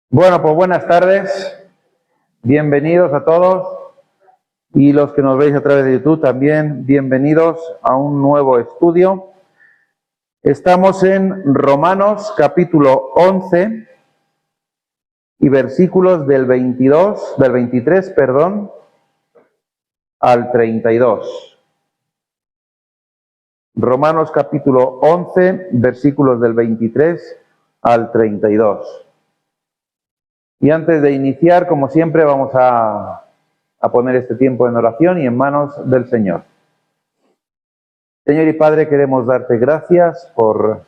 Bueno, pues buenas tardes, bienvenidos a todos y los que nos veis a través de YouTube también, bienvenidos a un nuevo estudio. Estamos en Romanos capítulo 11 y versículos del 23, al 32. Romanos capítulo 11, versículos del 23 al 32. Y antes de iniciar, como siempre, vamos a poner este tiempo en oración y en manos del Señor. Señor y Padre, queremos darte gracias por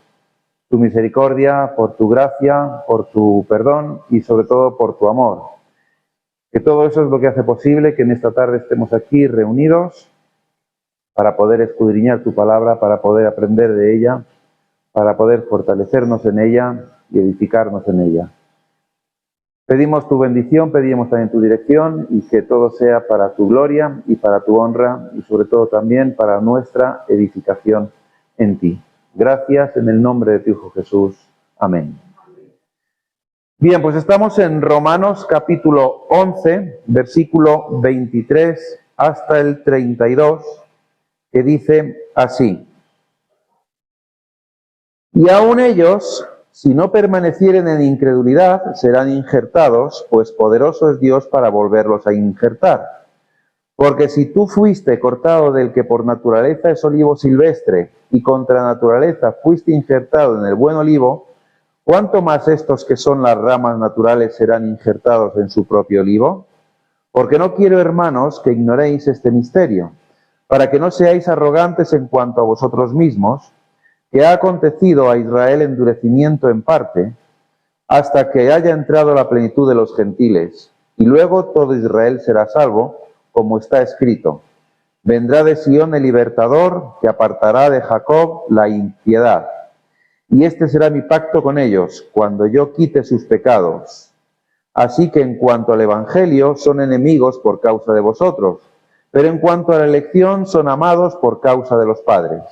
tu misericordia, por tu gracia, por tu perdón y sobre todo por tu amor. Que todo eso es lo que hace posible que en esta tarde estemos aquí reunidos para poder escudriñar tu palabra, para poder aprender de ella, para poder fortalecernos en ella y edificarnos en ella. Pedimos tu bendición, pedimos también tu dirección y que todo sea para tu gloria y para tu honra y sobre todo también para nuestra edificación en ti. Gracias en el nombre de tu Hijo Jesús. Amén. Bien, pues estamos en Romanos capítulo 11, versículo 23 hasta el 32, que dice así: Y aun ellos, si no permanecieren en incredulidad, serán injertados, pues poderoso es Dios para volverlos a injertar. Porque si tú fuiste cortado del que por naturaleza es olivo silvestre, y contra naturaleza fuiste injertado en el buen olivo, ¿cuánto más estos que son las ramas naturales serán injertados en su propio olivo? Porque no quiero, hermanos, que ignoréis este misterio, para que no seáis arrogantes en cuanto a vosotros mismos, que ha acontecido a Israel endurecimiento en parte, hasta que haya entrado la plenitud de los gentiles, y luego todo Israel será salvo, como está escrito: vendrá de Sión el libertador, que apartará de Jacob la impiedad. Y este será mi pacto con ellos, cuando yo quite sus pecados. Así que en cuanto al Evangelio, son enemigos por causa de vosotros, pero en cuanto a la elección, son amados por causa de los padres.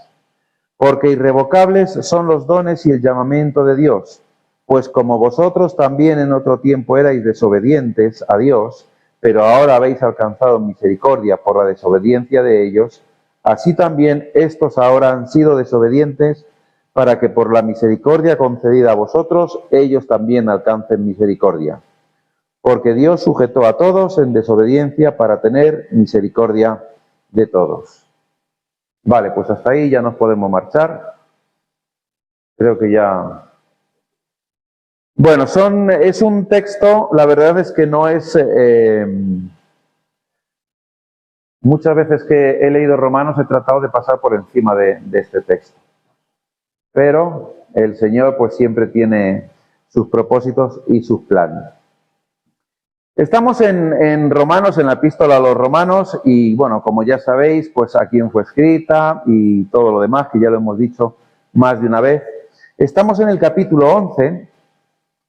Porque irrevocables son los dones y el llamamiento de Dios, pues como vosotros también en otro tiempo erais desobedientes a Dios, pero ahora habéis alcanzado misericordia por la desobediencia de ellos, así también estos ahora han sido desobedientes, para que por la misericordia concedida a vosotros, ellos también alcancen misericordia. Porque Dios sujetó a todos en desobediencia para tener misericordia de todos. Vale, pues hasta ahí ya nos podemos marchar. Creo que ya... Bueno, es un texto, la verdad es que no es... muchas veces que he leído Romanos he tratado de pasar por encima de este texto. Pero el Señor pues siempre tiene sus propósitos y sus planes. Estamos en Romanos, en la epístola a los Romanos, y bueno, como ya sabéis, pues a quién fue escrita y todo lo demás, que ya lo hemos dicho más de una vez. Estamos en el capítulo 11,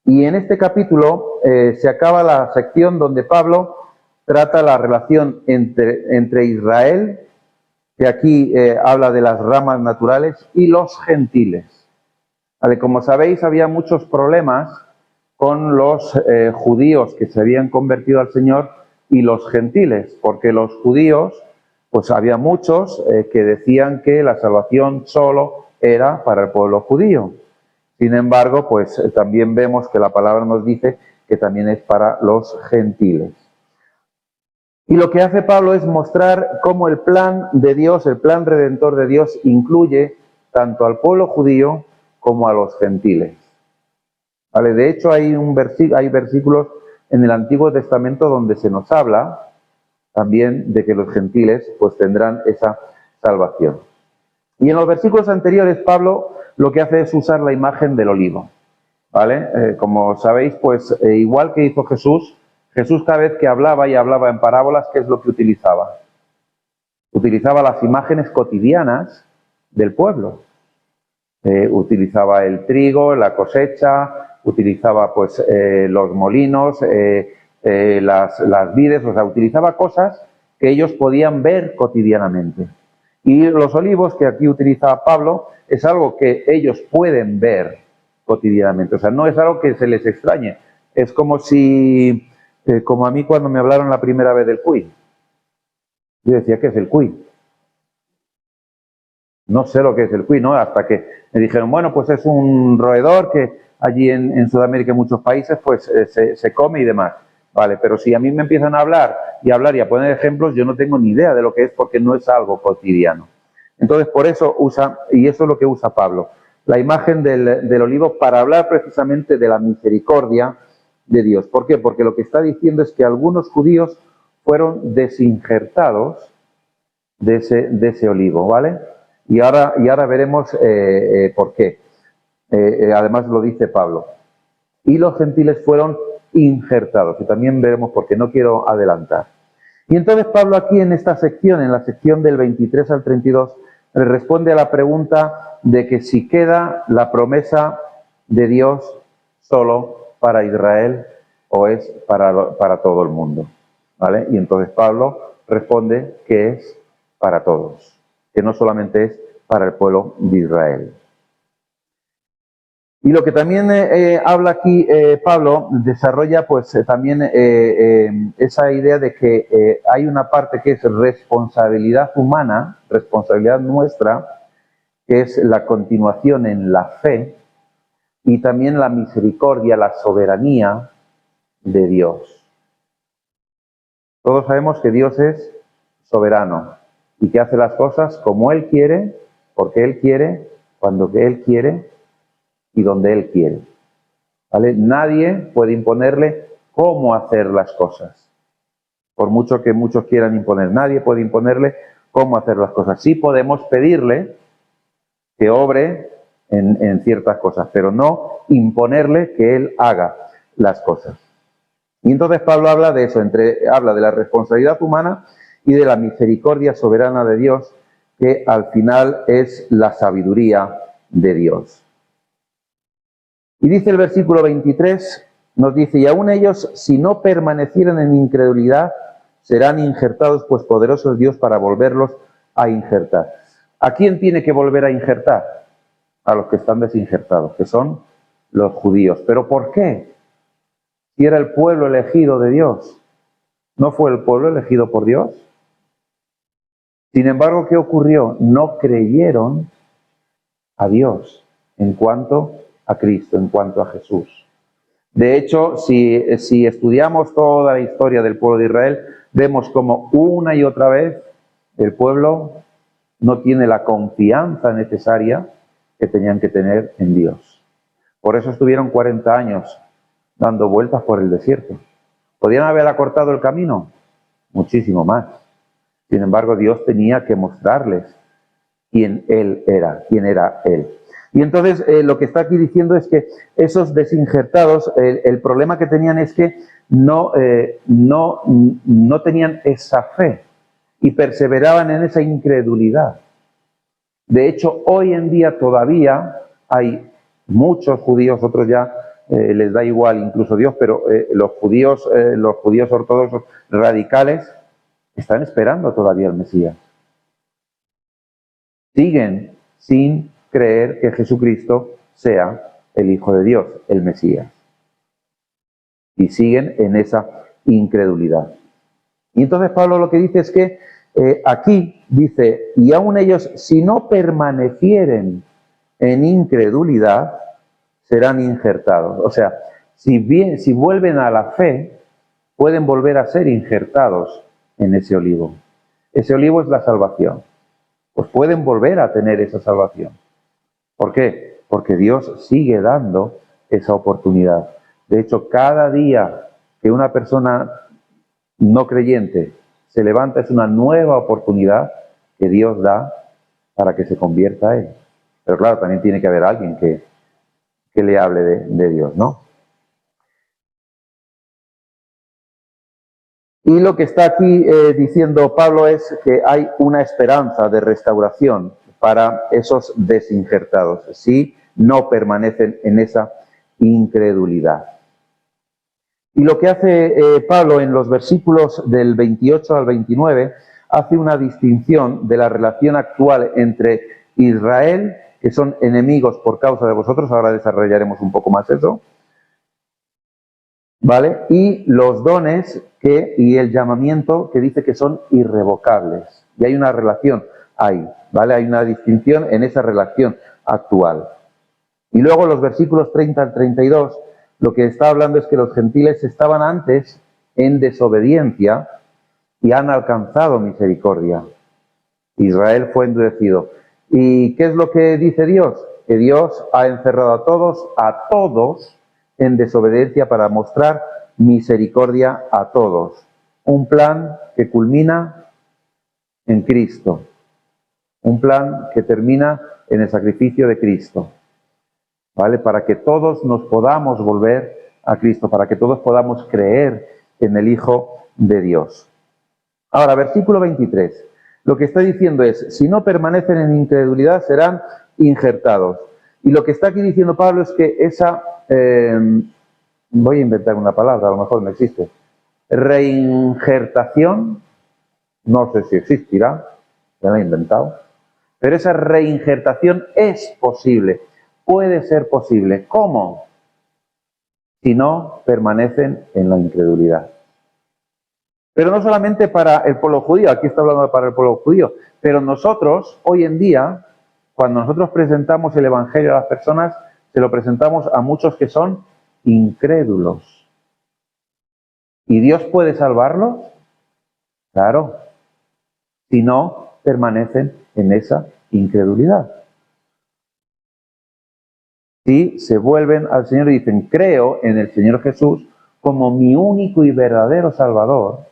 y en este capítulo se acaba la sección donde Pablo trata la relación entre Israel, que aquí habla de las ramas naturales, y los gentiles. Vale, como sabéis, había muchos problemas con los judíos que se habían convertido al Señor y los gentiles, porque los judíos, pues había muchos que decían que la salvación solo era para el pueblo judío. Sin embargo, pues también vemos que la palabra nos dice que también es para los gentiles. Y lo que hace Pablo es mostrar cómo el plan de Dios, el plan redentor de Dios, incluye tanto al pueblo judío como a los gentiles. ¿Vale? De hecho, hay versículos en el Antiguo Testamento donde se nos habla también de que los gentiles pues tendrán esa salvación. Y en los versículos anteriores, Pablo lo que hace es usar la imagen del olivo. ¿Vale? Como sabéis, pues igual que hizo Jesús cada vez que hablaba y hablaba en parábolas, ¿qué es lo que utilizaba? Utilizaba las imágenes cotidianas del pueblo. Utilizaba el trigo, la cosecha, utilizaba pues los molinos, las vides, o sea, utilizaba cosas que ellos podían ver cotidianamente. Y los olivos que aquí utiliza Pablo es algo que ellos pueden ver cotidianamente, o sea, no es algo que se les extrañe. Es como si, como a mí cuando me hablaron la primera vez del cuy. Yo decía, ¿qué es el cuy? No sé lo que es el cuy, ¿no? Hasta que me dijeron, bueno, pues es un roedor que allí en Sudamérica y en muchos países pues se come y demás. Vale, pero si a mí me empiezan a hablar y a poner ejemplos, yo no tengo ni idea de lo que es porque no es algo cotidiano. Entonces, por eso usa, y eso es lo que usa Pablo, la imagen del olivo para hablar precisamente de la misericordia de Dios. ¿Por qué? Porque lo que está diciendo es que algunos judíos fueron desinjertados de ese olivo, ¿vale? Y ahora veremos por qué. Además lo dice Pablo. Y los gentiles fueron injertados, y también veremos por qué, no quiero adelantar. Y entonces Pablo aquí en esta sección, en la sección del 23 al 32, responde a la pregunta de que si queda la promesa de Dios solo para Israel o es para todo el mundo, ¿vale? Y entonces Pablo responde que es para todos, que no solamente es para el pueblo de Israel. Y lo que también habla aquí Pablo, desarrolla pues también esa idea de que hay una parte que es responsabilidad humana, responsabilidad nuestra, que es la continuación en la fe, y también la misericordia, la soberanía de Dios. Todos sabemos que Dios es soberano y que hace las cosas como Él quiere, porque Él quiere, cuando Él quiere y donde Él quiere. ¿Vale? Nadie puede imponerle cómo hacer las cosas. Por mucho que muchos quieran imponer, nadie puede imponerle cómo hacer las cosas. Sí podemos pedirle que obre en ciertas cosas, pero no imponerle que Él haga las cosas. Y entonces Pablo habla de eso, habla de la responsabilidad humana y de la misericordia soberana de Dios, que al final es la sabiduría de Dios. Y dice el versículo 23, nos dice, y aún ellos, si no permanecieran en incredulidad, serán injertados, pues poderoso es Dios para volverlos a injertar. ¿A quién tiene que volver a injertar? A los que están desinjertados, que son los judíos. ¿Pero por qué? Si era el pueblo elegido de Dios, ¿no fue el pueblo elegido por Dios? Sin embargo, ¿qué ocurrió? No creyeron a Dios en cuanto a Cristo, en cuanto a Jesús. De hecho, si estudiamos toda la historia del pueblo de Israel, vemos como una y otra vez el pueblo no tiene la confianza necesaria que tenían que tener en Dios. Por eso estuvieron 40 años dando vueltas por el desierto. ¿Podían haber acortado el camino? Muchísimo más. Sin embargo, Dios tenía que mostrarles quién era Él. Y entonces lo que está aquí diciendo es que esos desinjertados, el problema que tenían es que no tenían esa fe y perseveraban en esa incredulidad. De hecho, hoy en día todavía hay muchos judíos, otros ya les da igual incluso Dios, pero los judíos ortodoxos radicales están esperando todavía al Mesías. Siguen sin creer que Jesucristo sea el Hijo de Dios, el Mesías. Y siguen en esa incredulidad. Y entonces Pablo lo que dice es que aquí dice, y aun ellos, si no permanecieren en incredulidad, serán injertados. O sea, si vuelven a la fe, pueden volver a ser injertados en ese olivo. Ese olivo es la salvación. Pues pueden volver a tener esa salvación. ¿Por qué? Porque Dios sigue dando esa oportunidad. De hecho, cada día que una persona no creyente se levanta es una nueva oportunidad que Dios da para que se convierta a Él. Pero claro, también tiene que haber alguien que le hable de Dios, ¿no? Y lo que está aquí diciendo Pablo es que hay una esperanza de restauración para esos desinjertados, si no permanecen en esa incredulidad. Y lo que hace Pablo en los versículos del 28 al 29, hace una distinción de la relación actual entre Israel, que son enemigos por causa de vosotros, ahora desarrollaremos un poco más eso, ¿vale? Y los dones y el llamamiento que dice que son irrevocables. Y hay una relación ahí, ¿vale? Hay una distinción en esa relación actual. Y luego los versículos 30 al 32, lo que está hablando es que los gentiles estaban antes en desobediencia y han alcanzado misericordia. Israel fue endurecido. ¿Y qué es lo que dice Dios? Que Dios ha encerrado a todos en desobediencia para mostrar misericordia a todos. Un plan que culmina en Cristo. Un plan que termina en el sacrificio de Cristo. ¿Vale? Para que todos nos podamos volver a Cristo, para que todos podamos creer en el Hijo de Dios. Ahora, versículo 23. Lo que está diciendo es, si no permanecen en incredulidad, serán injertados. Y lo que está aquí diciendo Pablo es que esa, voy a inventar una palabra, a lo mejor no existe, reinjertación, no sé si existirá, ya la he inventado, pero esa reinjertación es posible, puede ser posible. ¿Cómo? Si no permanecen en la incredulidad. Pero no solamente para el pueblo judío, aquí está hablando para el pueblo judío, pero nosotros, hoy en día, cuando nosotros presentamos el Evangelio a las personas, se lo presentamos a muchos que son incrédulos. ¿Y Dios puede salvarlos? Claro, si no permanecen en esa incredulidad. Si se vuelven al Señor y dicen, creo en el Señor Jesús como mi único y verdadero Salvador,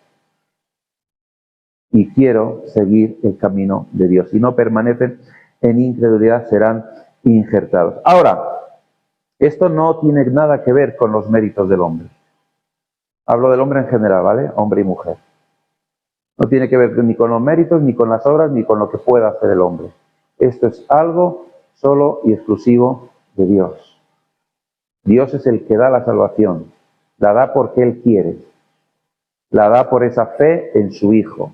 y quiero seguir el camino de Dios. Si no permanecen en incredulidad, serán injertados. Ahora, esto no tiene nada que ver con los méritos del hombre. Hablo del hombre en general, ¿vale? Hombre y mujer. No tiene que ver ni con los méritos, ni con las obras, ni con lo que pueda hacer el hombre. Esto es algo solo y exclusivo de Dios. Dios es el que da la salvación. La da porque Él quiere. La da por esa fe en su Hijo.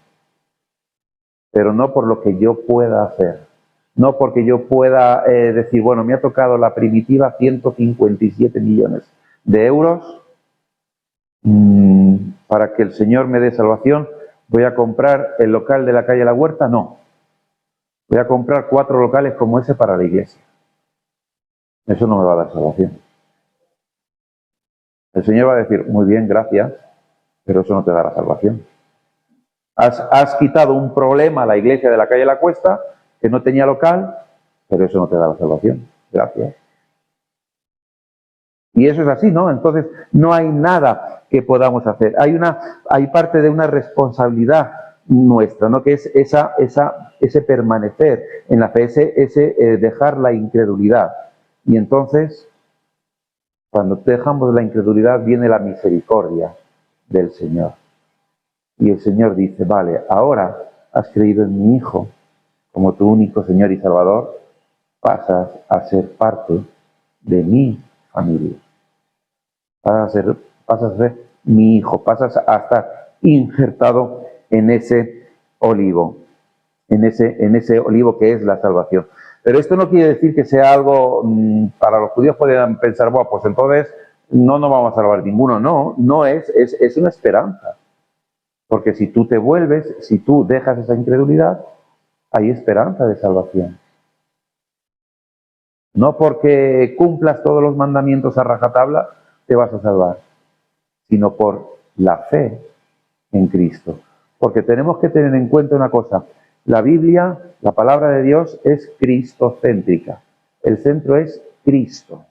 Pero no por lo que yo pueda hacer. No porque yo pueda decir, bueno, me ha tocado la primitiva 157 millones de euros para que el Señor me dé salvación. ¿Voy a comprar el local de la calle La Huerta? No. Voy a comprar 4 locales como ese para la iglesia. Eso no me va a dar salvación. El Señor va a decir, muy bien, gracias, pero eso no te da la salvación. Has quitado un problema a la iglesia de la calle La Cuesta, que no tenía local, pero eso no te da la salvación. Gracias. Y eso es así, ¿no? Entonces, no hay nada que podamos hacer. Hay parte de una responsabilidad nuestra, ¿no? Que es ese permanecer en la fe, ese dejar la incredulidad. Y entonces, cuando dejamos la incredulidad, viene la misericordia del Señor. Y el Señor dice, vale, ahora has creído en mi Hijo como tu único Señor y Salvador, pasas a ser parte de mi familia. Pasas a ser mi hijo, pasas a estar injertado en ese olivo, en ese olivo que es la salvación. Pero esto no quiere decir que sea algo, para los judíos pueden pensar, bueno, pues entonces no nos vamos a salvar ninguno. No es una esperanza. Porque si tú te vuelves, si tú dejas esa incredulidad, hay esperanza de salvación. No porque cumplas todos los mandamientos a rajatabla, te vas a salvar, sino por la fe en Cristo. Porque tenemos que tener en cuenta una cosa, la Biblia, la palabra de Dios es cristocéntrica. El centro es Cristo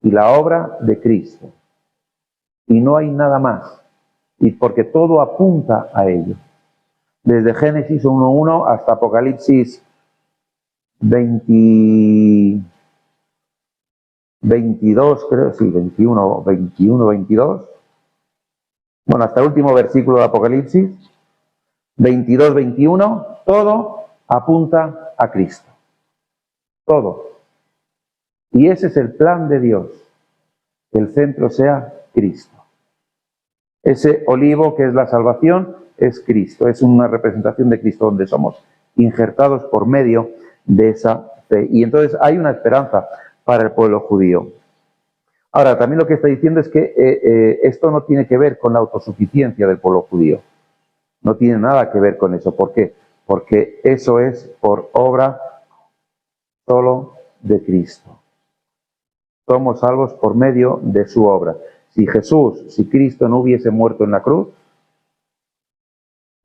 y la obra de Cristo. Y no hay nada más. Y porque todo apunta a ello. Desde Génesis 1.1 hasta Apocalipsis 22, creo, sí, 21, 22. Bueno, hasta el último versículo de Apocalipsis, 22, 21, todo apunta a Cristo. Todo. Y ese es el plan de Dios, que el centro sea Cristo. Ese olivo que es la salvación es Cristo, es una representación de Cristo donde somos injertados por medio de esa fe. Y entonces hay una esperanza para el pueblo judío. Ahora, también lo que está diciendo es que esto no tiene que ver con la autosuficiencia del pueblo judío. No tiene nada que ver con eso. ¿Por qué? Porque eso es por obra solo de Cristo. Somos salvos por medio de su obra. Si Jesús, si Cristo no hubiese muerto en la cruz,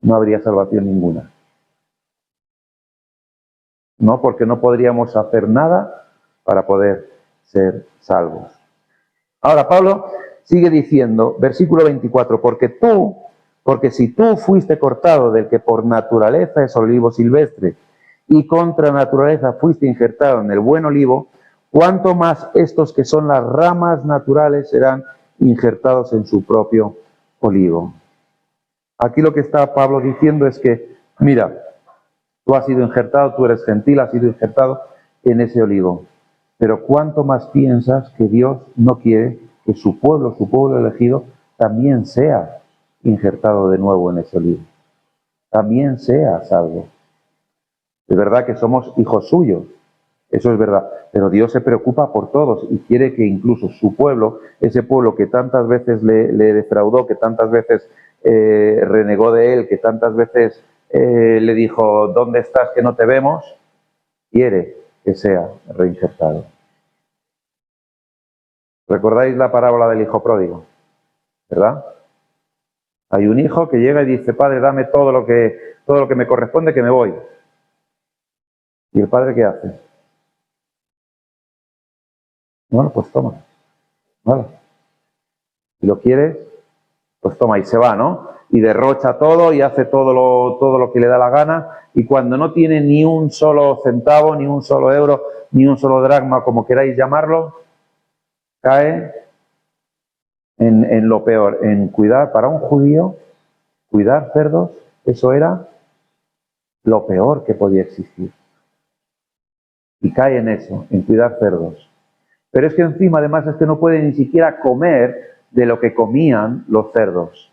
no habría salvación ninguna. No, porque no podríamos hacer nada para poder ser salvos. Ahora Pablo sigue diciendo, versículo 24, porque si tú fuiste cortado del que por naturaleza es olivo silvestre y contra naturaleza fuiste injertado en el buen olivo, cuánto más estos que son las ramas naturales serán injertados en su propio olivo. Aquí lo que está Pablo diciendo es que, mira, tú has sido injertado, tú eres gentil, has sido injertado en ese olivo. Pero ¿cuánto más piensas que Dios no quiere que su pueblo elegido, también sea injertado de nuevo en ese olivo? También sea salvo. Es verdad que somos hijos suyos, eso es verdad, pero Dios se preocupa por todos y quiere que incluso su pueblo, ese pueblo que tantas veces le defraudó, que tantas veces renegó de él, que tantas veces le dijo, ¿dónde estás que no te vemos?, quiere que sea reinsertado. ¿Recordáis la parábola del hijo pródigo? ¿Verdad? Hay un hijo que llega y dice, padre, dame todo lo que me corresponde, que me voy. ¿Y el padre qué hace? Bueno, pues toma. Vale. Si lo quieres, pues toma y se va, ¿no? Y derrocha todo y hace todo lo que le da la gana, y cuando no tiene ni un solo centavo, ni un solo euro, ni un solo dracma, como queráis llamarlo, cae en lo peor, en cuidar. Para un judío, cuidar cerdos, eso era lo peor que podía existir. Y cae en eso, en cuidar cerdos. Pero es que encima, además, es que no puede ni siquiera comer de lo que comían los cerdos.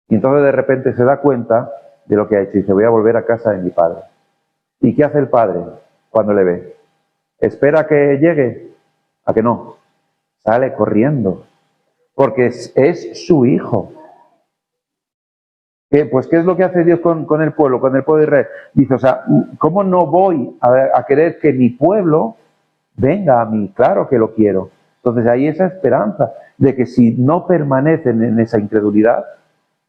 Y entonces de repente se da cuenta de lo que ha hecho y dice, voy a volver a casa de mi padre. ¿Y qué hace el padre cuando le ve? ¿Espera que llegue? ¿A que no? Sale corriendo, porque es su hijo. Pues, ¿qué es lo que hace Dios con el pueblo de Israel? Dice, o sea, ¿cómo no voy a querer que mi pueblo venga a mí? Claro que lo quiero. Entonces hay esa esperanza de que si no permanecen en esa incredulidad,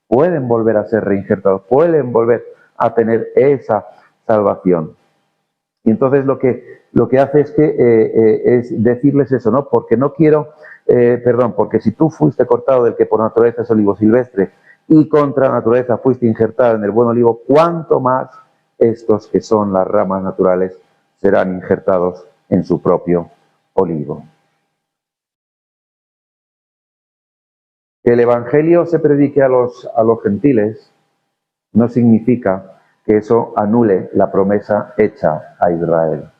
pueden volver a ser reinjertados, pueden volver a tener esa salvación. Y entonces lo que hace es que es decirles eso, ¿no? Porque no quiero, porque si tú fuiste cortado del que por naturaleza es olivo silvestre y contra naturaleza fuiste injertado en el buen olivo, cuánto más estos que son las ramas naturales serán injertados en su propio olivo. Que el Evangelio se predique a los gentiles no significa que eso anule la promesa hecha a Israel.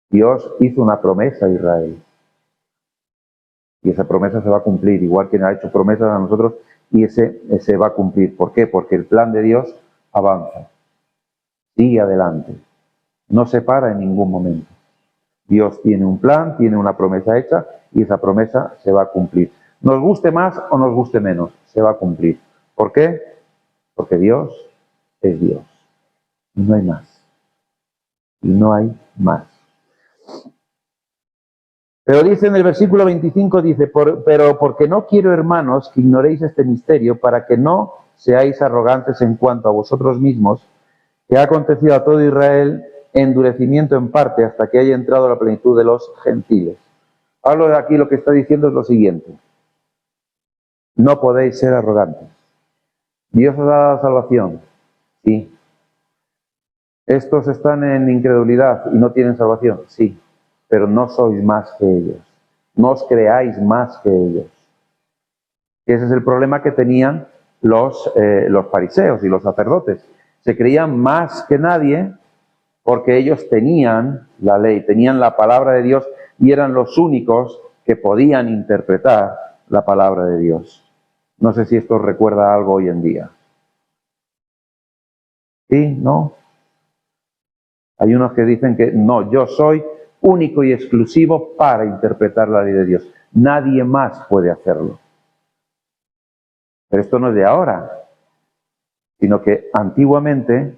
Dios hizo una promesa a Israel. Y esa promesa se va a cumplir, igual que ha hecho promesas a nosotros, y ese va a cumplir. ¿Por qué? Porque el plan de Dios avanza, sigue adelante, no se para en ningún momento. Dios tiene un plan, tiene una promesa hecha, y esa promesa se va a cumplir. Nos guste más o nos guste menos, se va a cumplir. ¿Por qué? Porque Dios es Dios. Y no hay más. Y no hay más. Pero dice en el versículo 25, dice, pero porque no quiero, hermanos, que ignoréis este misterio, para que no seáis arrogantes en cuanto a vosotros mismos, que ha acontecido a todo Israel endurecimiento en parte hasta que haya entrado la plenitud de los gentiles. Pablo de aquí lo que está diciendo es lo siguiente: no podéis ser arrogantes. Dios os ha dado salvación, sí. ¿Estos están en incredulidad y no tienen salvación? Sí, pero no sois más que ellos. No os creáis más que ellos. Y ese es el problema que tenían los fariseos y los sacerdotes. Se creían más que nadie porque ellos tenían la ley, tenían la palabra de Dios y eran los únicos que podían interpretar la palabra de Dios. No sé si esto os recuerda algo hoy en día. ¿Sí? ¿No? Hay unos que dicen que no, yo soy único y exclusivo para interpretar la ley de Dios. Nadie más puede hacerlo. Pero esto no es de ahora, sino que antiguamente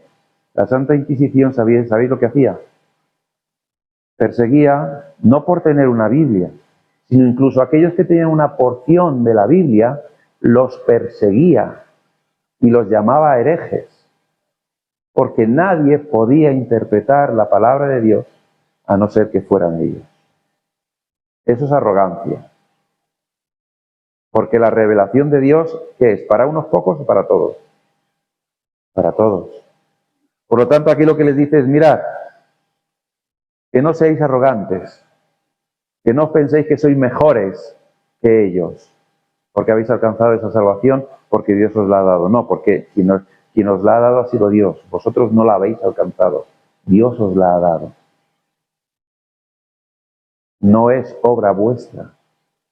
la Santa Inquisición, ¿sabéis lo que hacía? Perseguía, no por tener una Biblia, sino incluso aquellos que tenían una porción de la Biblia, los perseguía y los llamaba herejes, porque nadie podía interpretar la palabra de Dios a no ser que fueran ellos. Eso es arrogancia. Porque la revelación de Dios, ¿qué es? ¿Para unos pocos o para todos? Para todos. Por lo tanto, aquí lo que les dice es, mirad, que no seáis arrogantes, que no penséis que sois mejores que ellos, porque habéis alcanzado esa salvación, porque Dios os la ha dado. No, porque quien os la ha dado ha sido Dios. Vosotros no la habéis alcanzado. Dios os la ha dado. No es obra vuestra,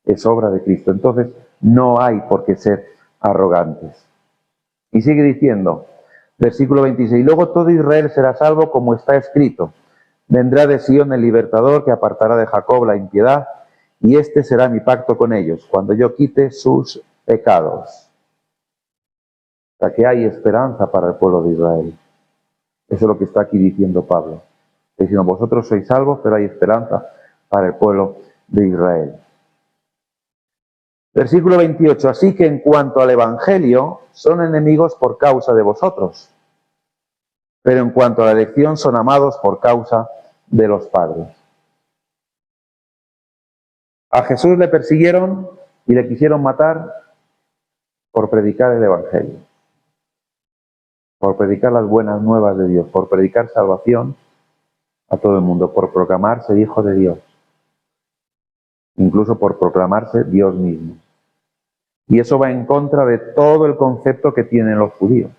es obra de Cristo. Entonces, no hay por qué ser arrogantes. Y sigue diciendo, versículo 26, luego todo Israel será salvo como está escrito. Vendrá de Sion el libertador que apartará de Jacob la impiedad, y este será mi pacto con ellos, cuando yo quite sus pecados. O sea que hay esperanza para el pueblo de Israel. Eso es lo que está aquí diciendo Pablo. Está diciendo, vosotros sois salvos, pero hay esperanza para el pueblo de Israel. Versículo 28, así que en cuanto al Evangelio, son enemigos por causa de vosotros, pero en cuanto a la elección, son amados por causa de los padres. A Jesús le persiguieron y le quisieron matar por predicar el Evangelio, por predicar las buenas nuevas de Dios, por predicar salvación a todo el mundo, por proclamarse hijo de Dios, incluso por proclamarse Dios mismo. Y eso va en contra de todo el concepto que tienen los judíos,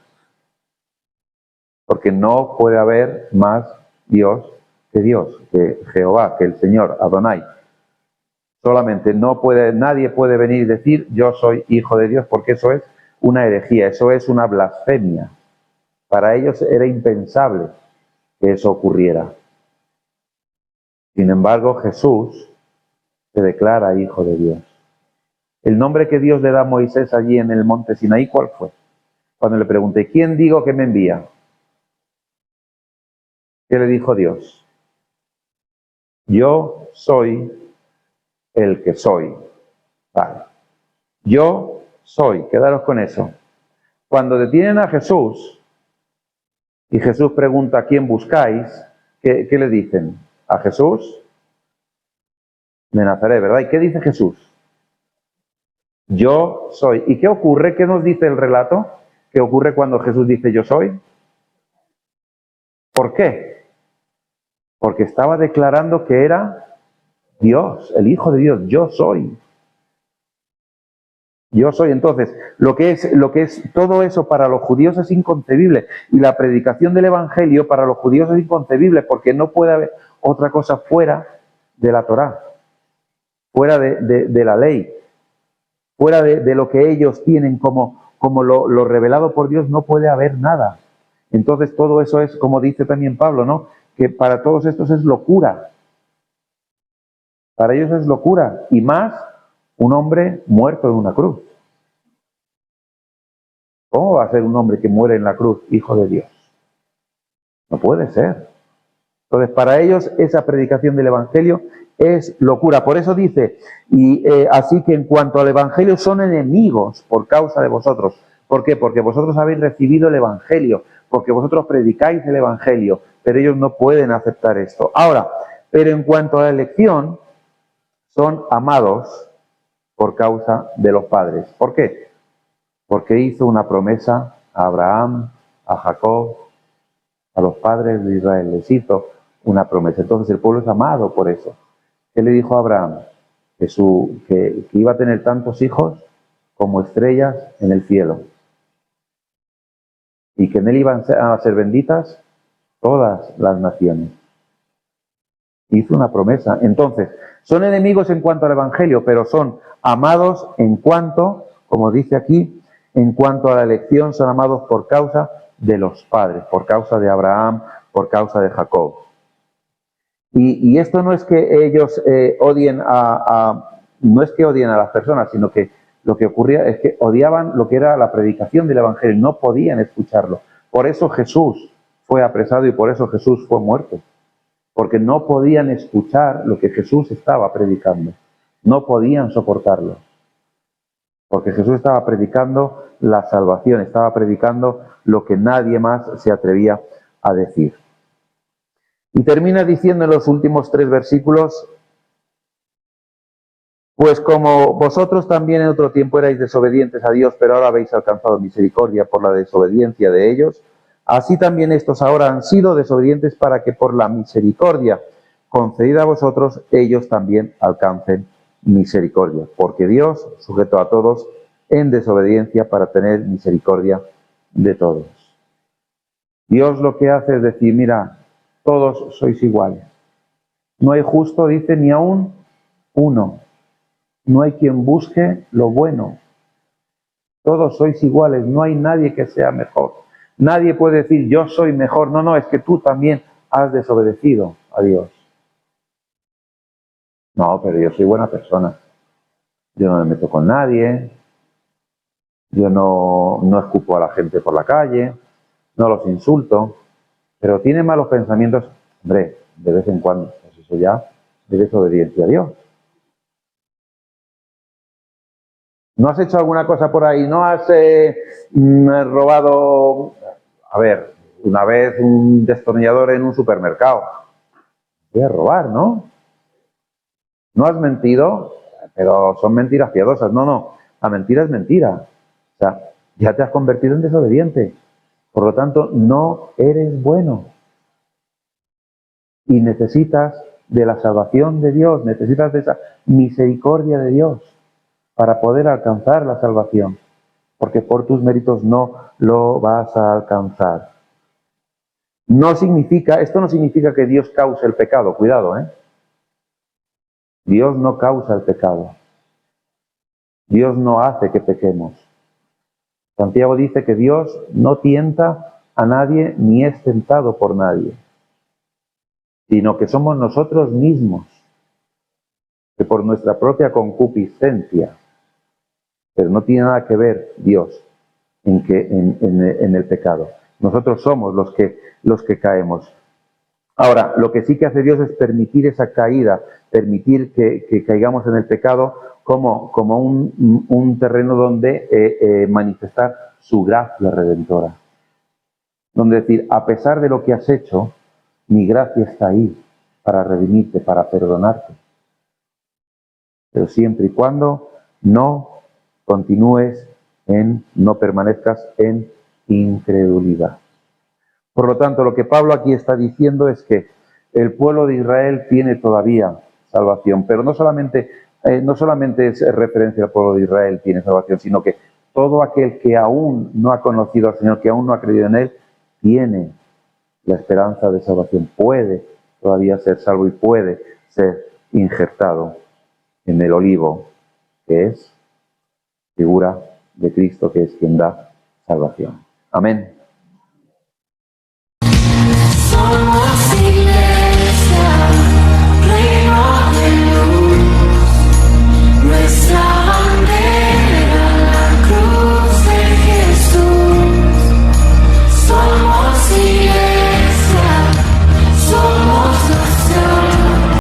porque no puede haber más Dios, que Jehová, que el Señor, Adonai. Solamente nadie puede venir y decir yo soy hijo de Dios, porque eso es una herejía, eso es una blasfemia. Para ellos era impensable que eso ocurriera. Sin embargo, Jesús se declara hijo de Dios. El nombre que Dios le da a Moisés allí en el monte Sinaí, ¿cuál fue? Cuando le pregunté, ¿quién digo que me envía? ¿Qué le dijo Dios? Yo soy el que soy. Vale. Yo soy, quedaros con eso. Cuando detienen a Jesús, y Jesús pregunta a quién buscáis, ¿qué le dicen? A Jesús de Nazaret, ¿verdad? ¿Y qué dice Jesús? Yo soy. ¿Y qué ocurre? ¿Qué nos dice el relato? ¿Qué ocurre cuando Jesús dice yo soy? ¿Por qué? Porque estaba declarando que era Dios, el Hijo de Dios. Yo soy. Yo soy. Entonces, lo que es todo eso para los judíos es inconcebible. Y la predicación del Evangelio para los judíos es inconcebible porque no puede haber otra cosa fuera de la Torá, fuera de la ley, fuera de lo que ellos tienen como lo revelado por Dios, no puede haber nada. Entonces todo eso es, como dice también Pablo, ¿no? Que para todos estos es locura. Para ellos es locura. Y más un hombre muerto en una cruz. ¿Cómo va a ser un hombre que muere en la cruz, hijo de Dios? No puede ser. Entonces, para ellos esa predicación del Evangelio es locura. Por eso dice, así que en cuanto al Evangelio son enemigos por causa de vosotros. ¿Por qué? Porque vosotros habéis recibido el Evangelio, porque vosotros predicáis el Evangelio, pero ellos no pueden aceptar esto. Ahora, pero en cuanto a la elección, son amados por causa de los padres. ¿Por qué? Porque hizo una promesa a Abraham, a Jacob, a los padres de Israel, les una promesa. Entonces el pueblo es amado por eso. ¿Qué le dijo a Abraham? Que iba a tener tantos hijos como estrellas en el cielo. Y que en él iban a ser benditas todas las naciones. Hizo una promesa. Entonces, son enemigos en cuanto al Evangelio, pero son amados en cuanto, como dice aquí, en cuanto a la elección, son amados por causa de los padres, por causa de Abraham, por causa de Jacob. Y esto no es que ellos no es que odien a las personas, sino que lo que ocurría es que odiaban lo que era la predicación del Evangelio, no podían escucharlo. Por eso Jesús fue apresado y por eso Jesús fue muerto, porque no podían escuchar lo que Jesús estaba predicando, no podían soportarlo, porque Jesús estaba predicando la salvación, estaba predicando lo que nadie más se atrevía a decir. Y termina diciendo en los últimos 3 versículos: pues como vosotros también en otro tiempo erais desobedientes a Dios, pero ahora habéis alcanzado misericordia por la desobediencia de ellos, así también estos ahora han sido desobedientes para que por la misericordia concedida a vosotros, ellos también alcancen misericordia. Porque Dios sujetó a todos en desobediencia para tener misericordia de todos. Dios lo que hace es decir: mira, todos sois iguales. No hay justo, dice, ni aún uno. No hay quien busque lo bueno. Todos sois iguales, no hay nadie que sea mejor. Nadie puede decir yo soy mejor. No, no, es que tú también has desobedecido a Dios. No, pero yo soy buena persona. Yo no me meto con nadie. Yo no escupo a la gente por la calle. No los insulto. Pero tiene malos pensamientos. Hombre, de vez en cuando. Pues eso ya es desobediencia a Dios. ¿No has hecho alguna cosa por ahí? ¿No has robado? A ver, una vez un destornillador en un supermercado. Voy a robar, ¿no? ¿No has mentido? Pero son mentiras piadosas. No, no. La mentira es mentira. O sea, ya te has convertido en desobediente. Por lo tanto, no eres bueno. Y necesitas de la salvación de Dios, necesitas de esa misericordia de Dios para poder alcanzar la salvación. Porque por tus méritos no lo vas a alcanzar. Esto no significa que Dios cause el pecado, cuidado, ¿eh? Dios no causa el pecado. Dios no hace que pequemos. Santiago dice que Dios no tienta a nadie ni es tentado por nadie, sino que somos nosotros mismos, que por nuestra propia concupiscencia, pero no tiene nada que ver Dios en el pecado. Nosotros somos los que caemos. Ahora, lo que sí que hace Dios es permitir esa caída, permitir que caigamos en el pecado como un terreno donde manifestar su gracia redentora. Donde decir, a pesar de lo que has hecho, mi gracia está ahí para redimirte, para perdonarte. Pero siempre y cuando no permanezcas en incredulidad. Por lo tanto, lo que Pablo aquí está diciendo es que el pueblo de Israel tiene todavía salvación, pero no solamente es referencia al pueblo de Israel tiene salvación, sino que todo aquel que aún no ha conocido al Señor, que aún no ha creído en Él, tiene la esperanza de salvación, puede todavía ser salvo y puede ser injertado en el olivo, que es figura de Cristo, que es quien da salvación. Amén.